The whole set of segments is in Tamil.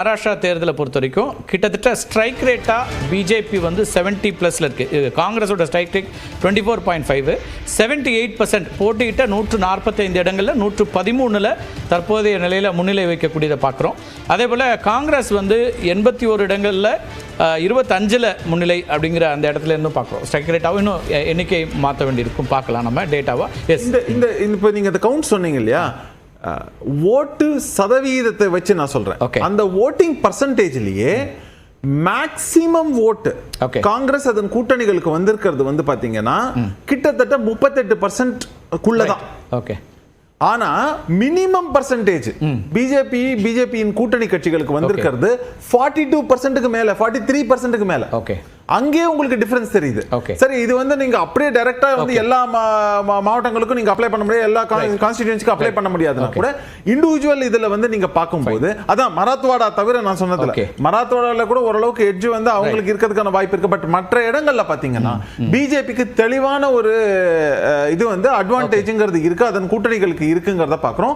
மகாராஷ்டிரா தேர்தலை பொறுத்த வரைக்கும் கிட்டத்தட்ட ஸ்ட்ரைக் ரேட்டாக பிஜேபி வந்து 70+ இருக்குது. காங்கிரஸோட ஸ்ட்ரைக் ரேட் 24.5, 78% போட்டியிட்ட 145 இடங்களில் 113 தற்போதைய நிலையில் முன்னிலை வைக்கக்கூடியதை பார்க்குறோம். அதே போல் காங்கிரஸ் வந்து 81 இடங்களில் 25 முன்னிலை அப்படிங்கிற அந்த இடத்துல இருந்தும் பார்க்குறோம். ஸ்ட்ரைக் ரேட்டாகவும் இன்னும் எண்ணிக்கை மாற்ற வேண்டியிருக்கும், பார்க்கலாம் நம்ம டேட்டாவாக. இப்போ நீங்கள் இந்த கவுண்ட் சொன்னீங்க இல்லையா, ஓட்டு சதவீதத்தை வச்சு நான் சொல்றேன். அந்த ஓட்டிங் பர்சன்டேஜ்லயே மேக்ஸிமம் ஓட்டு காங்கிரஸ் அதன் கூட்டணிகளுக்கு வந்திருக்கிறது வந்து பாத்தீங்கன்னா கிட்டத்தட்ட 38% ஓகே. ஆனா மினிமம் பர்சன்டேஜ் பிஜேபியின் கூட்டணி கட்சிகளுக்கு வந்திருக்கிறது 42% மேல, 43% மேல. ஓகே. அங்கே உங்களுக்கு டிஃபரன்ஸ் தெரியுது. சரி, இது வந்து நீங்க அப்படியே டைரக்டா வந்து எல்லா மாவட்டங்களுக்கும் நீங்க அப்ளை பண்ண முடியாது, எல்லா கான்ஸ்டிடியூன்சிக்கும் அப்ளை பண்ண முடியாதுன்னா கூட இண்டிவிஜுவல் இதுல வந்து நீங்க பார்க்கும்போது அதான் மராத்வாடா தவிர நான் சொன்னதுல மராத்வாடால கூட ஓரளவுக்கு எட்ஜ் வந்து அவங்களுக்கு இருக்கிறதுக்கான வாய்ப்பு இருக்கு. பட் மற்ற இடங்கள்ல பாத்தீங்கன்னா பிஜேபிக்கு தெளிவான ஒரு இது வந்து அட்வான்டேஜ்ங்கிறது இருக்கு, அதன் கூட்டணிகளுக்கு இருக்குங்கிறத பாக்குறோம்.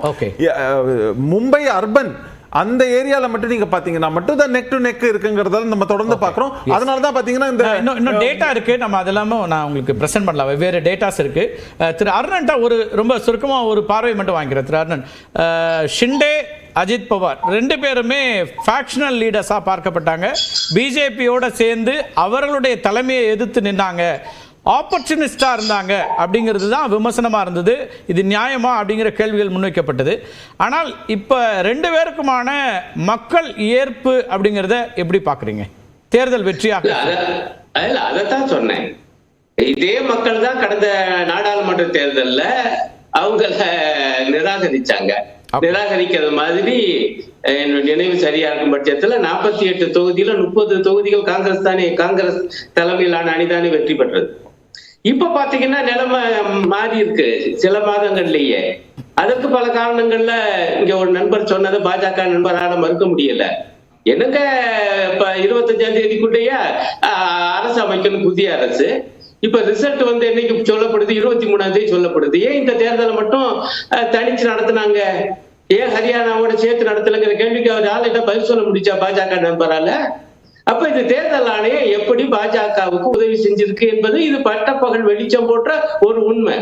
மும்பை அர்பன் அந்த ஏரியால மட்டும் நீங்க பாத்தீங்கன்னா மட்டும் தான் நெக் டு நெக் இருக்குங்கிறத நம்ம தொடர்ந்து பாக்குறோம். அதனால தான் பாத்தீங்கன்னா இந்த இன்னும் டேட்டா இருக்கு, நம்ம அதெல்லாமே நான் உங்களுக்கு பிரசன்ட் பண்ணலாம். வெவ்வேறு டேட்டாஸ் இருக்கு. திரு அர்ணன்ட்ட ஒரு ரொம்ப சுருக்கமா ஒரு பார்வை மட்டும் வாங்கிக்கிறேன். திரு அர்ணன், ஷிண்டே, அஜித் பவார் 2 பேருமே ஃபேக்ஷனல் லீடர்ஸா பார்க்கப்பட்டாங்க. பிஜேபியோட சேர்ந்து அவர்களுடைய தலைமையை எதிர்த்து நின்னாங்க, ஆப்பர்ச்சுனிஸ்டா இருந்தாங்க அப்படிங்கிறது தான் விமர்சனமா இருந்தது. இது நியாயமா அப்படிங்கிற கேள்விகள் முன்வைக்கப்பட்டது. ஆனால் இப்ப 2 பேருக்குமான மக்கள் ஏற்பு அப்படிங்கறத எப்படி பாக்குறீங்க? தேர்தல் வெற்றியாக அதைத்தான் சொன்னேன். இதே மக்கள் தான் கடந்த நாடாளுமன்ற தேர்தல்ல அவங்கள நிராகரிச்சாங்க. நிராகரிக்கிறது மாதிரி நினைவு சரியா இருக்கும் பட்சத்துல 48 தொகுதியில 30 தொகுதிகள் காங்கிரஸ் தலைமையிலான அணிதானே வெற்றி பெற்றது. இப்ப பாத்தீங்கன்னா நிலைமை மாறி இருக்கு சில மாதங்கள்லயே. அதற்கு பல காரணங்கள்ல இங்க ஒரு நண்பர் சொன்னது பாஜக நண்பரால மறுக்க முடியல. என்னங்க இப்ப 25ஆம் தேதிக்குள்ளேயே அரசு அமைக்கணும், புதிய அரசு. இப்ப ரிசல்ட் வந்து என்னைக்கு சொல்லப்படுது? 23ஆம் தேதி சொல்லப்படுது. ஏன் இந்த தேர்தலை மட்டும் தனிச்சு நடத்தினாங்க? ஏன் ஹரியானாவோட சேர்த்து நடத்தலைங்கிற கேள்விக்கு அவர் ஆளுகிட்ட பதில் சொல்ல முடிச்சா பாஜக நண்பரால? அப்ப இந்த தேர்தல் ஆணையம் எப்படி பாஜகவுக்கு உதவி செஞ்சிருக்கு என்பது இது பட்டப்பகல் வெளிச்சம் போன்ற ஒரு உண்மை.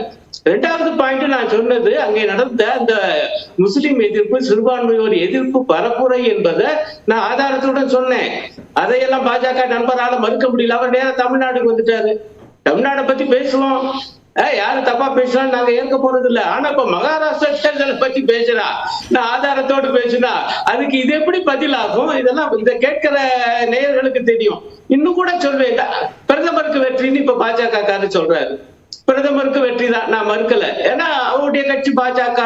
2வது பாயிண்ட் நான் சொன்னது, அங்கே நடந்த அந்த முஸ்லிம் எதிர்ப்பு, சிறுபான்மையோர் எதிர்ப்பு பரப்புரை என்பதை நான் ஆதாரத்துடன் சொன்னேன். அதையெல்லாம் பாஜக நண்பரால மறுக்க முடியல. அவர் நேரம் தமிழ்நாடுக்கு வந்துட்டாரு. தமிழ்நாட்டை பத்தி பேசுவோம், யாரு தப்பா பேசுறா நாங்க ஏற்க போறது இல்ல. ஆனா இப்ப மகாராஷ்டிரா தேர்தலை பத்தி பேசுறா, நான் ஆதாரத்தோடு பேசுனா அதுக்கு இது எப்படி பதிலாகும்? இதெல்லாம் இதை கேட்கிற நேயர்களுக்கு தெரியும். இன்னும் கூட சொல்வேன், பிரதமருக்கு வெற்றின்னு இப்ப பாஜக காரு சொல்றாரு. பிரதமருக்கு வெற்றி தான், நான் மறுக்கல. ஏன்னா அவருடைய கட்சி பாஜக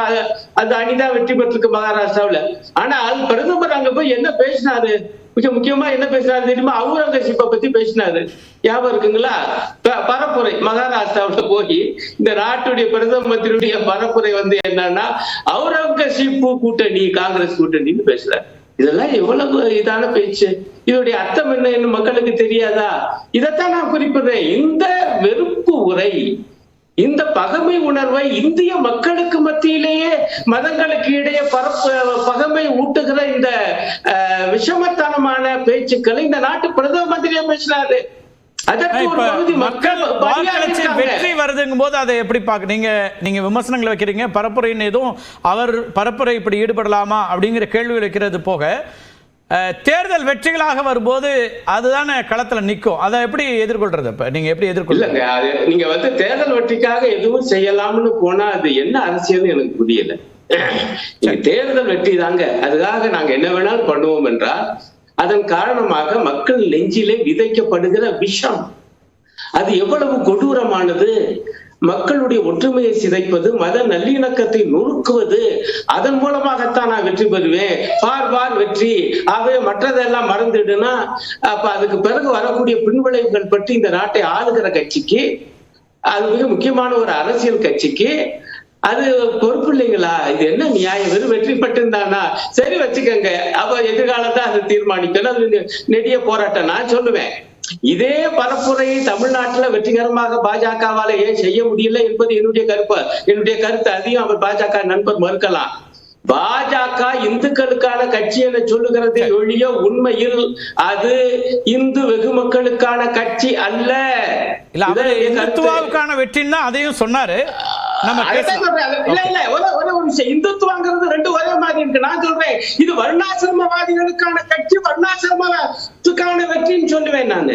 அந்த அணிதான் வெற்றி பெற்றிருக்கு மகாராஷ்டிராவில். ஆனால் பிரதமர் அங்க போய் என்ன பேசினாரு? மிக முக்கியமா என்ன பேசினாரு தெரியுமா? அவுரங்கசீப்பை பத்தி பேசினாரு. ஞாபகம் இருக்குங்களா? பரப்புரை மகாராஷ்டிராவில போய் இந்த நாட்டுடைய பிரதம மந்திரியுடைய பரப்புரை வந்து என்னன்னா அவுரங்கசீப்பு கூட்டணி, காங்கிரஸ் கூட்டணின்னு பேசுறாரு. இதெல்லாம் எவ்வளவு இதான பேச்சு! இதோடைய அர்த்தம் என்ன மக்களுக்கு தெரியாதா? இதைத்தான் நான் குறிப்பிடுறேன். இந்த வெறுப்பு உரை, இந்த பகைமை உணர்வை இந்திய மக்களுக்கு மத்தியிலேயே மதங்களுக்கு இடையே பகைமை ஊட்டுகிற இந்த விஷமத்தனமான பேச்சுக்களை இந்த நாட்டு பிரதம மந்திரியா பேசினாரு. வெற்றி வருதுங்கும் போது அதை எப்படி பாக்குறீங்க? நீங்க விமர்சனங்களை வைக்கிறீங்க, பரப்புரைன்னு எதுவும் அவர் பரப்புரை இப்படி ஈடுபடலாமா அப்படிங்கிற கேள்வி வைக்கிறது போக, தேர்தல் வெற்றிகளாக வரும்போது அதுதானே களத்துல நிற்கும். அதை எப்படி எதிர்கொள்றது? இப்ப நீங்க எப்படி எதிர்கொள்ளுங்க? நீங்க வந்து தேர்தல் வெற்றிக்காக எதுவும் செய்யலாம்னு போனா அது என்ன அரசியல் எனக்கு புரியல. தேர்தல் வெற்றி தாங்க, அதுக்காக நாங்க என்ன வேணாலும் பண்ணுவோம் என்றால் அதன் காரணமாக மக்கள் நெஞ்சிலே விதைக்கப்படுகிற விஷம் அது எவ்வளவு கொடூரமானது! மக்களுடைய ஒற்றுமையை சிதைப்பது, மத நல்லிணக்கத்தை நொறுக்குவது, அதன் மூலமாகத்தான் நான் வெற்றி பெறுவேன், பார் வெற்றி, ஆகவே மற்றதெல்லாம் மறந்துடுனா அப்ப அதுக்கு பிறகு வரக்கூடிய பின்விளைவுகள் பற்றி இந்த நாட்டை ஆளுகிற கட்சிக்கு, அது மிக முக்கியமான ஒரு அரசியல் கட்சிக்கு அது பொறுப்பு இல்லைங்களா? இது என்ன நியாயம்? வெறும் வெற்றி பெற்றிருந்தானா சரி வச்சுக்கோங்க, அப்ப எதிர்காலத்தை அதை தீர்மானிக்கணும். அது நெடிய போராட்டம். நான் சொல்லுவேன், இதே பரப்புரையை தமிழ்நாட்டில் வெற்றிகரமாக பாஜகவால ஏன் செய்ய முடியல என்பது என்னுடைய கருத்து. அதையும் அவர் பாஜக நண்பர் மறுக்கலாம். பாஜக இந்துக்களுக்கான கட்சி என சொல்லுகிறது ஒழிய உண்மையில் அது இந்து வெகு மக்களுக்கான கட்சி அல்ல. இல்ல அவர் இந்துத்துவாவுக்கான வெற்றின்னா அதையும் சொன்னாரு. இந்துத்துவங்கிறது ரெண்டு ஒரே மாதிரி இருக்கு. நான் சொல்றேன் இது வர்ணாசிரமவாதிகளுக்கான கட்சி, வர்ணாசிரமத்துக்கான வெற்றின்னு சொல்லுவேன் நானு.